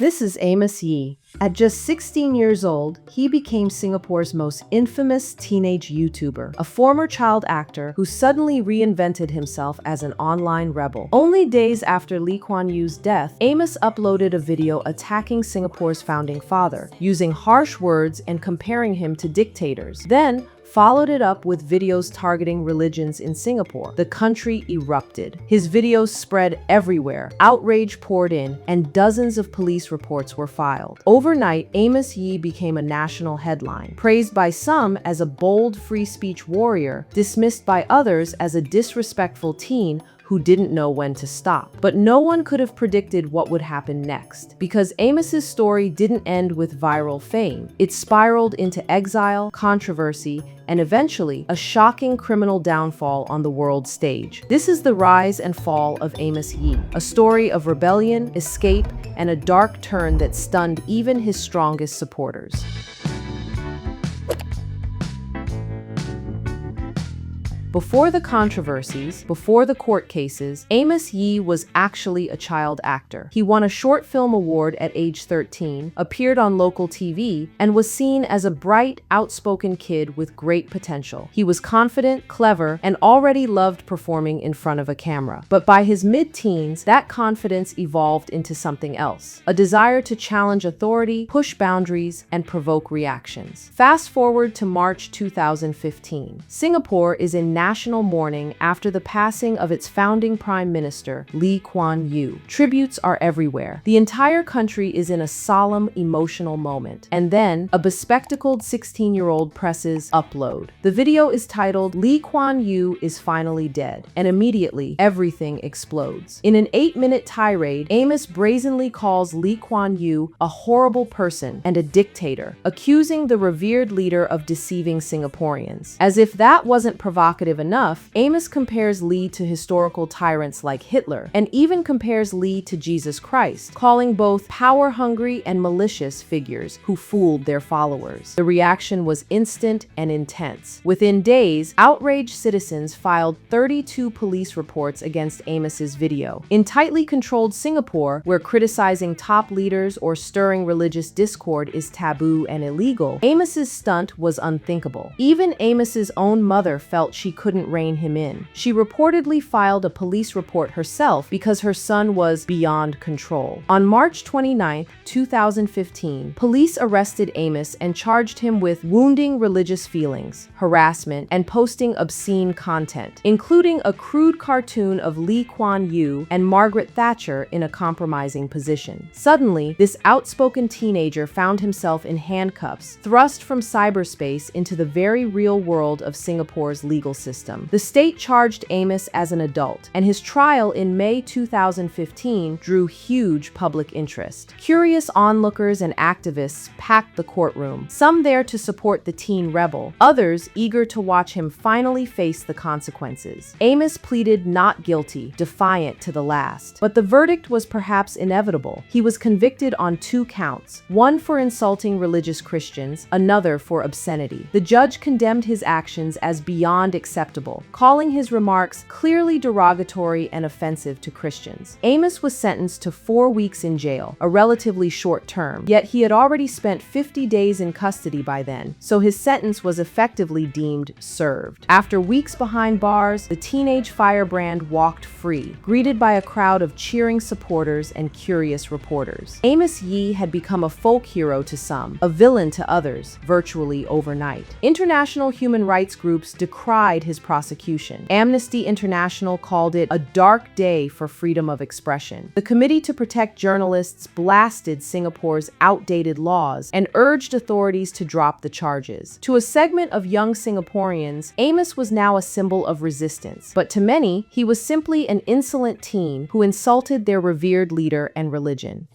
This is Amos Yee. At just 16 years old, he became Singapore's most infamous teenage YouTuber, a former child actor who suddenly reinvented himself as an online rebel. Only days after Lee Kuan Yew's death, Amos uploaded a video attacking Singapore's founding father, using harsh words and comparing him to dictators. Then, followed it up with videos targeting religions in Singapore. The country erupted. His videos spread everywhere, outrage poured in, and dozens of police reports were filed. Overnight, Amos Yee became a national headline, praised by some as a bold free speech warrior, dismissed by others as a disrespectful teen who didn't know when to stop. But no one could have predicted what would happen next, because Amos's story didn't end with viral fame. It spiraled into exile, controversy, and eventually a shocking criminal downfall on the world stage. This is the rise and fall of Amos Yee, a story of rebellion, escape, and a dark turn that stunned even his strongest supporters. Before the controversies, before the court cases, Amos Yee was actually a child actor. He won a short film award at age 13, appeared on local TV, and was seen as a bright, outspoken kid with great potential. He was confident, clever, and already loved performing in front of a camera. But by his mid-teens, that confidence evolved into something else, a desire to challenge authority, push boundaries, and provoke reactions. Fast forward to March 2015. Singapore is in national mourning after the passing of its founding Prime Minister, Lee Kuan Yew. Tributes are everywhere. The entire country is in a solemn, emotional moment. And then, a bespectacled 16-year-old presses upload. The video is titled, "Lee Kuan Yew is finally dead," and immediately, everything explodes. In an 8-minute tirade, Amos brazenly calls Lee Kuan Yew a horrible person and a dictator, accusing the revered leader of deceiving Singaporeans. As if that wasn't provocative enough, Amos compares Lee to historical tyrants like Hitler, and even compares Lee to Jesus Christ, calling both power-hungry and malicious figures who fooled their followers. The reaction was instant and intense. Within days, outraged citizens filed 32 police reports against Amos's video. In tightly controlled Singapore, where criticizing top leaders or stirring religious discord is taboo and illegal, Amos's stunt was unthinkable. Even Amos's own mother felt she couldn't rein him in. She reportedly filed a police report herself because her son was beyond control. On March 29, 2015, police arrested Amos and charged him with wounding religious feelings, harassment, and posting obscene content, including a crude cartoon of Lee Kuan Yew and Margaret Thatcher in a compromising position. Suddenly, this outspoken teenager found himself in handcuffs, thrust from cyberspace into the very real world of Singapore's legal system. The state charged Amos as an adult, and his trial in May 2015 drew huge public interest. Curious onlookers and activists packed the courtroom, some there to support the teen rebel, others eager to watch him finally face the consequences. Amos pleaded not guilty, defiant to the last. But the verdict was perhaps inevitable. He was convicted on 2 counts, one for insulting religious Christians, another for obscenity. The judge condemned his actions as beyond acceptable, calling his remarks clearly derogatory and offensive to Christians. Amos was sentenced to 4 weeks in jail, a relatively short term, yet he had already spent 50 days in custody by then, so his sentence was effectively deemed served. After weeks behind bars, the teenage firebrand walked free, greeted by a crowd of cheering supporters and curious reporters. Amos Yee had become a folk hero to some, a villain to others, virtually overnight. International human rights groups decried his prosecution. Amnesty International called it a dark day for freedom of expression. The Committee to Protect Journalists blasted Singapore's outdated laws and urged authorities to drop the charges. To a segment of young Singaporeans, Amos was now a symbol of resistance, but to many, he was simply an insolent teen who insulted their revered leader and religion.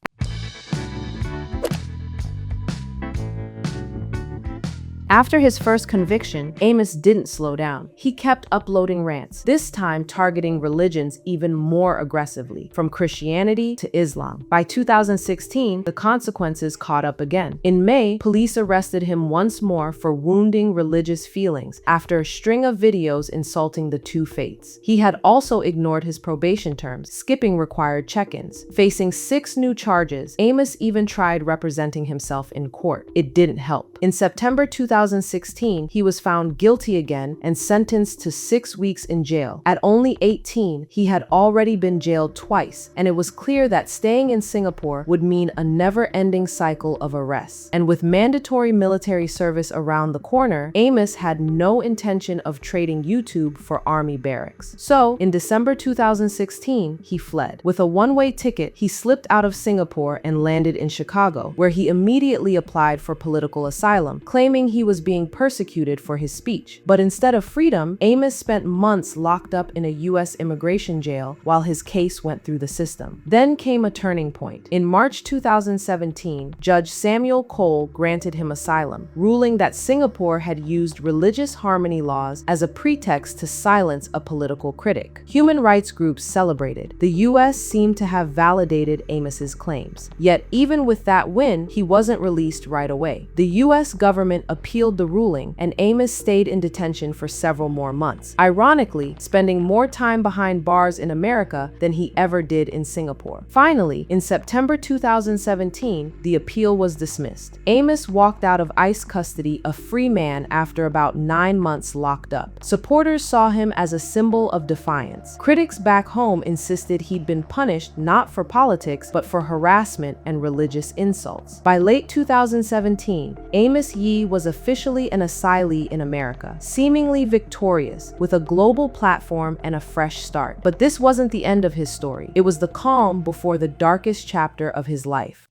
After his first conviction, Amos didn't slow down. He kept uploading rants, this time targeting religions even more aggressively, from Christianity to Islam. By 2016, the consequences caught up again. In May, police arrested him once more for wounding religious feelings after a string of videos insulting the two faiths. He had also ignored his probation terms, skipping required check-ins. Facing 6 new charges, Amos even tried representing himself in court. It didn't help. In September 2016, he was found guilty again and sentenced to 6 weeks in jail. At only 18, he had already been jailed twice, and it was clear that staying in Singapore would mean a never-ending cycle of arrests. And with mandatory military service around the corner, Amos had no intention of trading YouTube for army barracks. So, in December 2016, he fled. With a one-way ticket, he slipped out of Singapore and landed in Chicago, where he immediately applied for political asylum, claiming he was being persecuted for his speech. But instead of freedom, Amos spent months locked up in a U.S. immigration jail while his case went through the system. Then came a turning point. In March 2017, Judge Samuel Cole granted him asylum, ruling that Singapore had used religious harmony laws as a pretext to silence a political critic. Human rights groups celebrated. The U.S. seemed to have validated Amos's claims. Yet, even with that win, he wasn't released right away. The U.S. government appealed the ruling, and Amos stayed in detention for several more months, ironically spending more time behind bars in America than he ever did in Singapore. Finally, in September 2017, the appeal was dismissed. Amos walked out of ICE custody a free man after about 9 months locked up. Supporters saw him as a symbol of defiance. Critics back home insisted he'd been punished not for politics, but for harassment and religious insults. By late 2017, Amos Yee was officially an asylee in America, seemingly victorious, with a global platform and a fresh start. But this wasn't the end of his story. It was the calm before the darkest chapter of his life.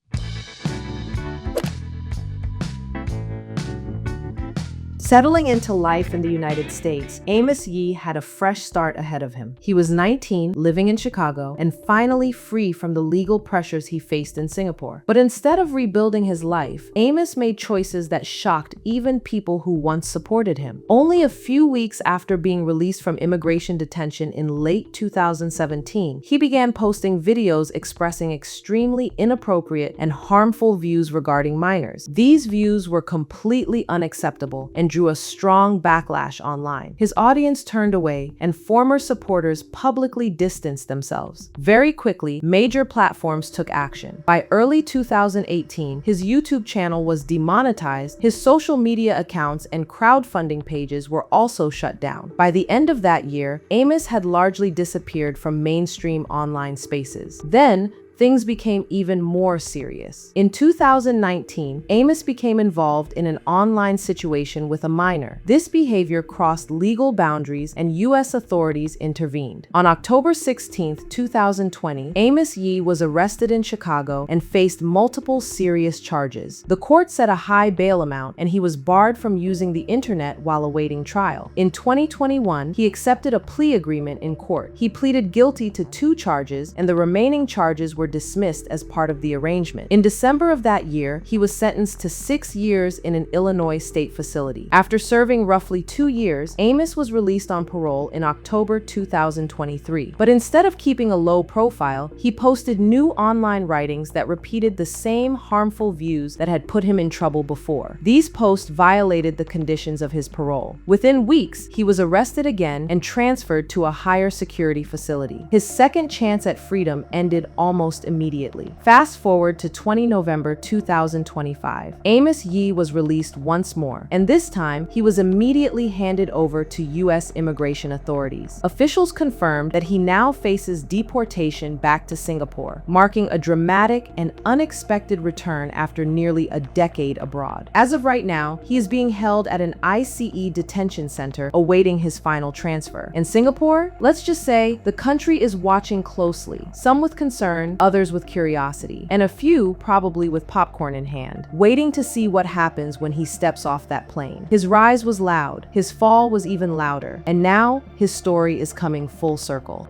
Settling into life in the United States, Amos Yee had a fresh start ahead of him. He was 19, living in Chicago, and finally free from the legal pressures he faced in Singapore. But instead of rebuilding his life, Amos made choices that shocked even people who once supported him. Only a few weeks after being released from immigration detention in late 2017, he began posting videos expressing extremely inappropriate and harmful views regarding minors. These views were completely unacceptable and drew a strong backlash online. His audience turned away, and former supporters publicly distanced themselves. Very quickly, major platforms took action. By early 2018, his YouTube channel was demonetized, his social media accounts and crowdfunding pages were also shut down. By the end of that year, Amos had largely disappeared from mainstream online spaces. Then, things became even more serious. In 2019, Amos became involved in an online situation with a minor. This behavior crossed legal boundaries and U.S. authorities intervened. On October 16, 2020, Amos Yee was arrested in Chicago and faced multiple serious charges. The court set a high bail amount, and he was barred from using the internet while awaiting trial. In 2021, he accepted a plea agreement in court. He pleaded guilty to 2 charges, and the remaining charges were dismissed as part of the arrangement. In December of that year, he was sentenced to 6 years in an Illinois state facility. After serving roughly 2 years, Amos was released on parole in October 2023. But instead of keeping a low profile, he posted new online writings that repeated the same harmful views that had put him in trouble before. These posts violated the conditions of his parole. Within weeks, he was arrested again and transferred to a higher security facility. His second chance at freedom ended almost immediately. Fast forward to 20 November 2025. Amos Yee was released once more, and this time he was immediately handed over to U.S. immigration authorities. Officials confirmed that he now faces deportation back to Singapore, marking a dramatic and unexpected return after nearly a decade abroad. As of right now, he is being held at an ICE detention center awaiting his final transfer. In Singapore, let's just say the country is watching closely, some with concern, others with curiosity, and a few probably with popcorn in hand, waiting to see what happens when he steps off that plane. His rise was loud, his fall was even louder, and now his story is coming full circle.